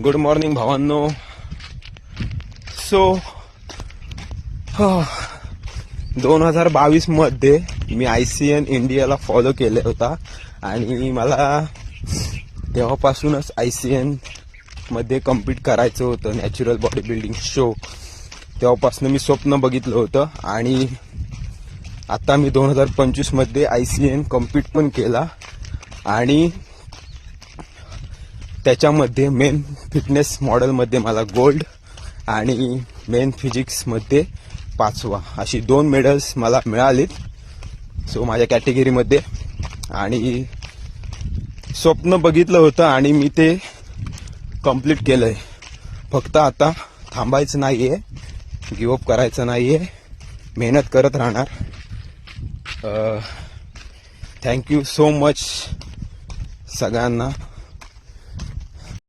Good morning भावांनो. So 2022 मध्ये मी ICN इंडियाला फॉलो केले होता आणि मला तेव्हापासूनच ICN मध्ये कम्पीट करायचं होतं. नॅचरल बॉडी बिल्डिंग शो तेव्हापासून मी स्वप्न बघितलं होतं आणि आता मी 2025 मध्ये ICN कम्पीट पण केला आणि त्याच्यामध्ये मेन फिटनेस मॉडेलमध्ये मला गोल्ड आणि मेन फिजिक्समध्ये 5वा अशी 2 मेडल्स मला मिळालीत. सो माझ्या कॅटेगरीमध्ये आणि स्वप्न बघितलं होतं आणि मी ते कंप्लीट केलंय. फक्त आता थांबायचं नाहीये, गिव्हअप करायचं नाहीये, मेहनत करत राहणार. थँक्यू सो मच सगळ्यांना.